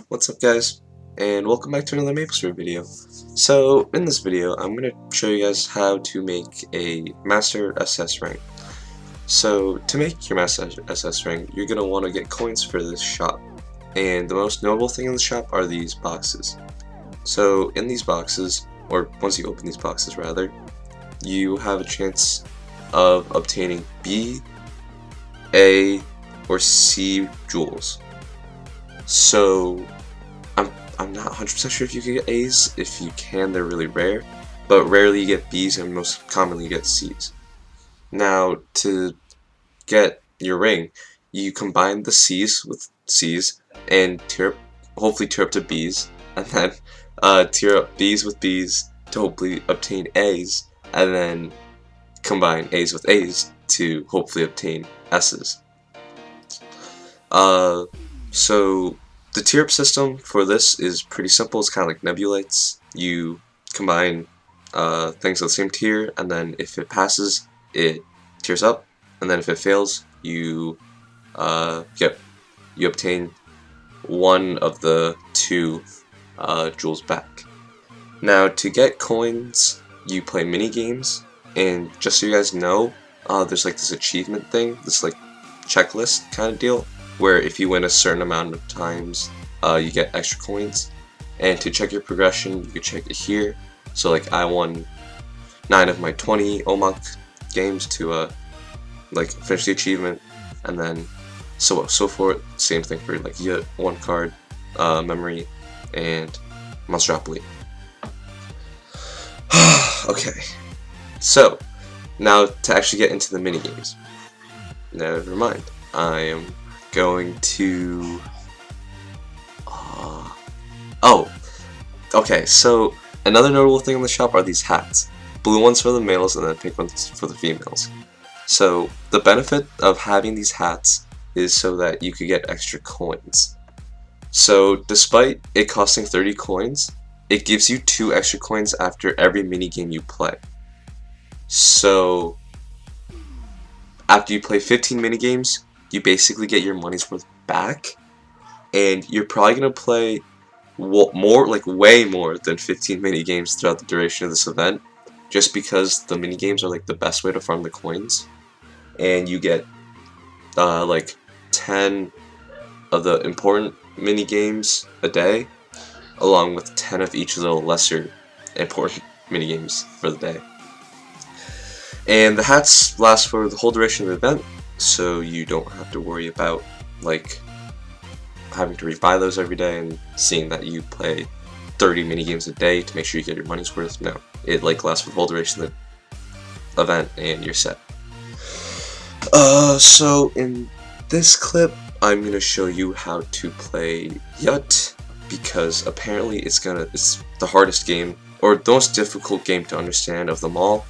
What's up guys, and welcome back to another MapleStory video. So in this video I'm going to show you guys how to make a Master SS rank. So to make your Master SS rank, you're going to want to get coins for this shop, and the most notable thing in the shop are these boxes. So in these boxes, or once you open these boxes rather, you have a chance of obtaining B, A, or C jewels. So I'm not 100% sure if you can get A's. If you can, they're really rare, but rarely you get B's and most commonly you get C's. Now, to get your ring, you combine the C's with C's and hopefully tear up to B's, and then tear up B's with B's to hopefully obtain A's, and then combine A's with A's to hopefully obtain S's. So the tier up system for this is pretty simple. It's kind of like Nebulites. You combine things of the same tier, and then if it passes, it tiers up, and then if it fails, you obtain one of the two jewels back. Now, to get coins, you play mini games, and just so you guys know, there's like this achievement thing, this like checklist kind of deal, where if you win a certain amount of times, you get extra coins. And to check your progression, you can check it here. So like I won 9 of my 20 OMOC games to like finish the achievement, and then so forth. Same thing for like Yut, 1 card, memory, and Monstropoly. Okay, so now to actually get into the mini games. Never mind, I am going to okay, so another notable thing in the shop are these hats. Blue ones for the males and then pink ones for the females. So the benefit of having these hats is so that you could get extra coins. So despite it costing 30 coins, it gives you 2 extra coins after every mini game you play. So after you play 15 mini games, you basically get your money's worth back, and you're probably gonna play way more than 15 mini games throughout the duration of this event, just because the mini games are like the best way to farm the coins, and you get like 10 of the important mini games a day, along with 10 of each of the lesser important mini games for the day. And the hats last for the whole duration of the event, so you don't have to worry about like having to rebuy those every day and seeing that you play 30 mini games a day to make sure you get your money's worth. No, it like lasts for the whole duration of the event and you're set. So in this clip, I'm gonna show you how to play Yut, because apparently it's the hardest game, or the most difficult game to understand of them all.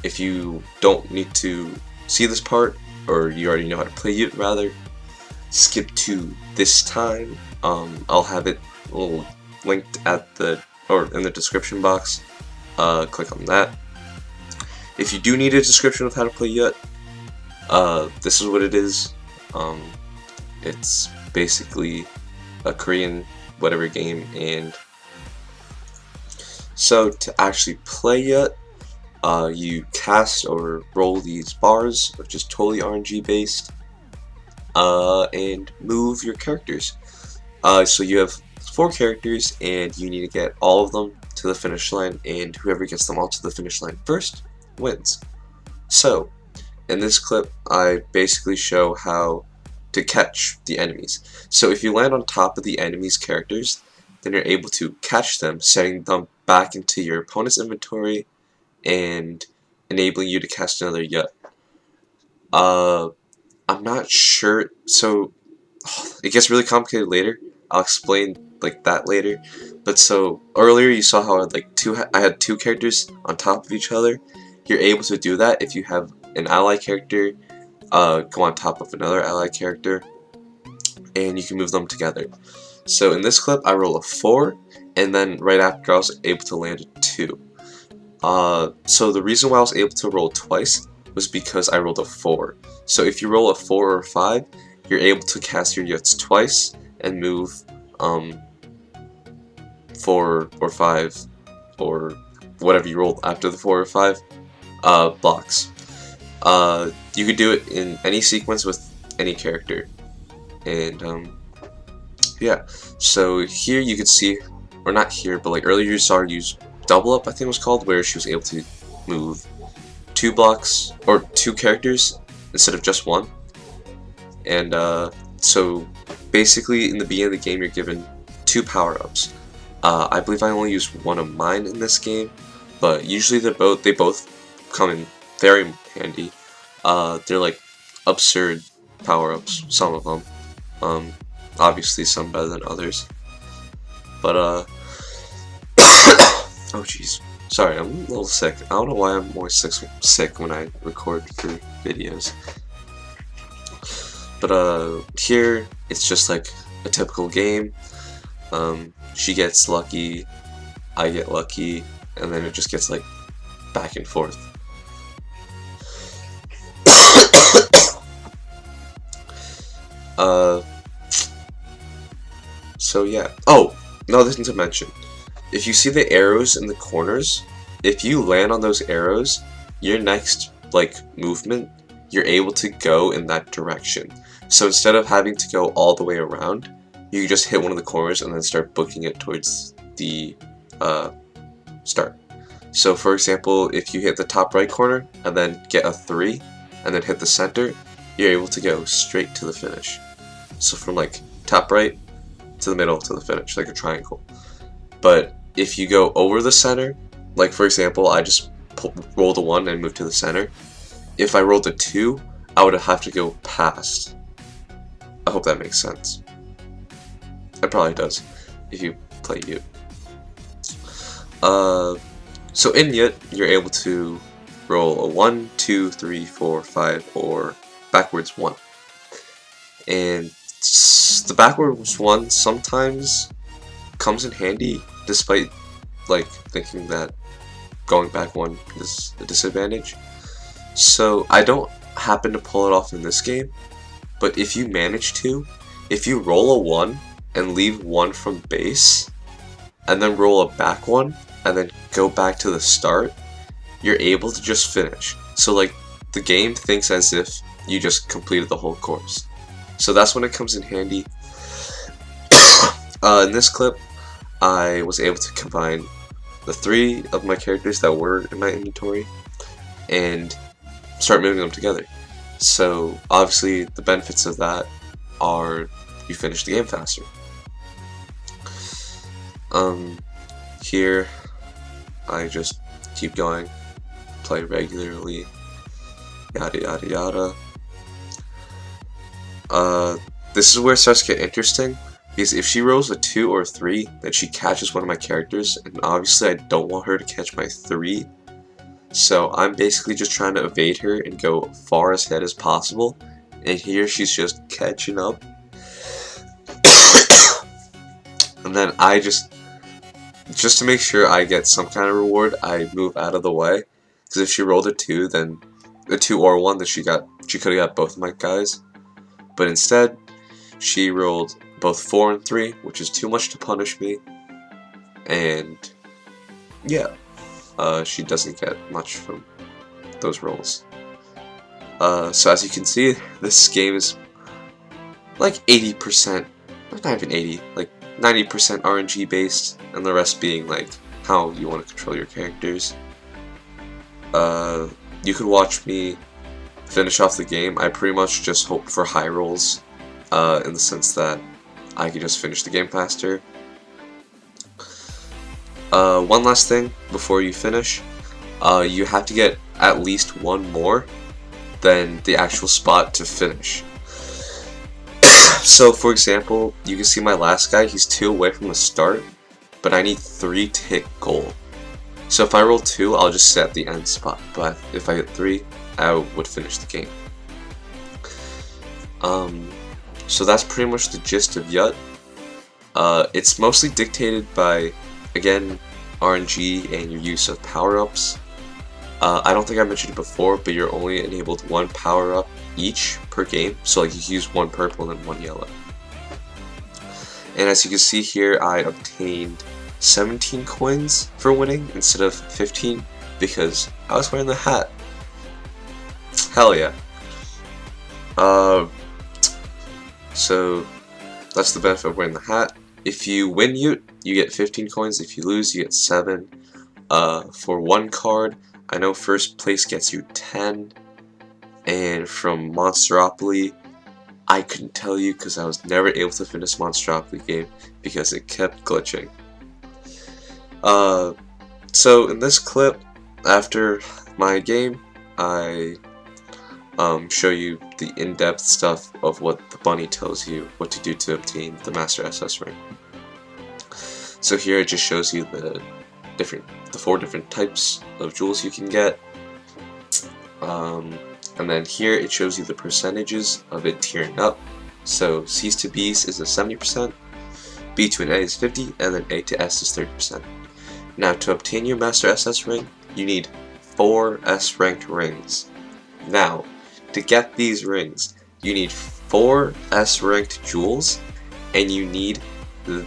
If you don't need to see this part, or you already know how to play Yut rather, skip to this time. I'll have it linked at in the description box. Click on that. If you do need a description of how to play Yut, this is what it is. It's basically a Korean whatever game, and so to actually play Yut, you cast or roll these bars, which is totally RNG based, and move your characters. So you have 4 characters, and you need to get all of them to the finish line, and whoever gets them all to the finish line first wins. So in this clip, I basically show how to catch the enemies. So if you land on top of the enemy's characters, then you're able to catch them, setting them back into your opponent's inventory and enabling you to cast another Yut. I'm not sure, so it gets really complicated later. I'll explain like that later. But so earlier you saw how I had 2 characters on top of each other. You're able to do that if you have an ally character go on top of another ally character, and you can move them together. So in this clip, I roll a 4, and then right after I was able to land a 2. So the reason why I was able to roll twice was because I rolled a 4. So if you roll a 4 or a 5, you're able to cast your Yuts twice, and move 4 or 5 or whatever you roll after the 4 or 5 blocks. You could do it in any sequence with any character, and yeah. So here you could see, or not here, but like earlier you saw her use double up, I think it was called, where she was able to move 2 blocks or 2 characters instead of just 1. And so basically in the beginning of the game you're given 2 power-ups. I believe I only used 1 of mine in this game, but usually they both come in very handy. They're like absurd power-ups, some of them. Obviously some better than others. But oh jeez. Sorry, I'm a little sick. I don't know why I'm always sick when I record for videos. But here it's just like a typical game. She gets lucky, I get lucky, and then it just gets like back and forth. So yeah. Oh, another thing to mention. If you see the arrows in the corners, if you land on those arrows, your next like movement, you're able to go in that direction. So instead of having to go all the way around, you can just hit one of the corners and then start booking it towards the start. So for example, if you hit the top right corner and then get a 3 and then hit the center, you're able to go straight to the finish. So from like top right to the middle to the finish, like a triangle. But if you go over the center, like for example, I just rolled a 1 and moved to the center. If I rolled a 2, I would have to go past. I hope that makes sense. It probably does if you play Yut. So in Yut, you're able to roll a 1, 2, 3, 4, 5, or backwards 1. And the backwards 1 sometimes comes in handy, despite like thinking that going back 1 is a disadvantage. So I don't happen to pull it off in this game, but if you manage to, if you roll a 1 and leave 1 from base, and then roll a back 1, and then go back to the start, you're able to just finish. So like the game thinks as if you just completed the whole course. So that's when it comes in handy. In this clip, I was able to combine the 3 of my characters that were in my inventory and start moving them together. So obviously the benefits of that are you finish the game faster. Here I just keep going, play regularly, yada yada yada. This is where it starts to get interesting, because if she rolls a 2 or a 3, then she catches one of my characters, and obviously I don't want her to catch my 3. So I'm basically just trying to evade her and go far as ahead as possible, and here she's just catching up. And then I just to make sure I get some kind of reward, I move out of the way, because if she rolled a 2, then a 2 or 1, then she could have got both of my guys. But instead, she rolled both 4 and 3, which is too much to punish me, and yeah, she doesn't get much from those rolls. So as you can see, this game is like 80%, not even 80, like 90% RNG based, and the rest being like how you want to control your characters. You could watch me finish off the game. I pretty much just hope for high rolls, in the sense that I could just finish the game faster. One last thing before you finish, you have to get at least 1 more than the actual spot to finish. So for example, you can see my last guy, he's 2 away from the start, but I need 3 to hit goal. So if I roll 2, I'll just set the end spot, but if I hit 3, I would finish the game. So that's pretty much the gist of Yut. It's mostly dictated by, again, RNG and your use of power-ups. I don't think I mentioned it before, but you're only enabled 1 power-up each per game, so like you can use 1 purple and then 1 yellow. And as you can see here, I obtained 17 coins for winning instead of 15 because I was wearing the hat. Hell yeah. So that's the benefit of wearing the hat. If you win you get 15 coins. If you lose, you get 7. For one card, I know first place gets you 10. And from Monsteropoly, I couldn't tell you because I was never able to finish Monsteropoly game because it kept glitching. So in this clip, after my game, I show you the in-depth stuff of what the bunny tells you what to do to obtain the Master SS ring. So here it just shows you the 4 different types of jewels you can get. And then here it shows you the percentages of it tiering up. So C's to B's is a 70%, B to an A is 50, and then A to S is 30%. Now to obtain your Master SS ring, you need 4 S ranked rings. Now, to get these rings, you need 4 S ranked jewels, and you need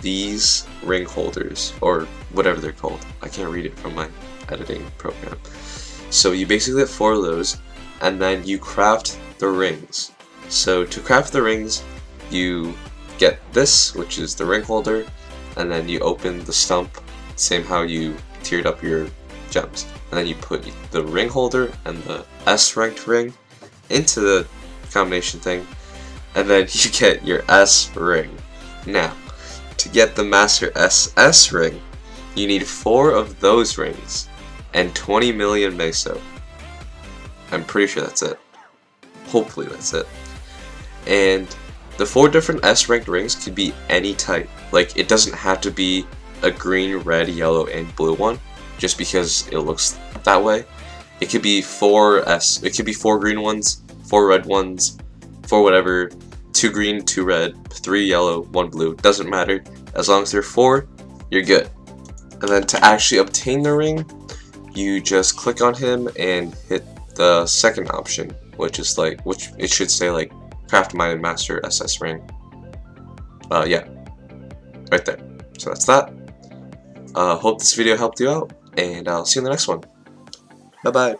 these ring holders, or whatever they're called. I can't read it from my editing program. So you basically get 4 of those, and then you craft the rings. So to craft the rings, you get this, which is the ring holder, and then you open the stump, same how you tiered up your gems. And then you put the ring holder and the S ranked ring into the combination thing, and then you get your S ring. Now, to get the Master SS ring, you need 4 of those rings and 20 million Meso. I'm pretty sure that's it. Hopefully that's it. And the 4 different S ranked rings could be any type. Like, it doesn't have to be a green, red, yellow, and blue one just because it looks that way. It could be 4 green ones, 4 red ones, 4 whatever, 2 green, 2 red, 3 yellow, 1 blue. Doesn't matter. As long as they're 4, you're good. And then to actually obtain the ring, you just click on him and hit the second option, which it should say like craft my Master SS ring. Yeah, right there. So that's that. Hope this video helped you out, and I'll see you in the next one. Bye bye.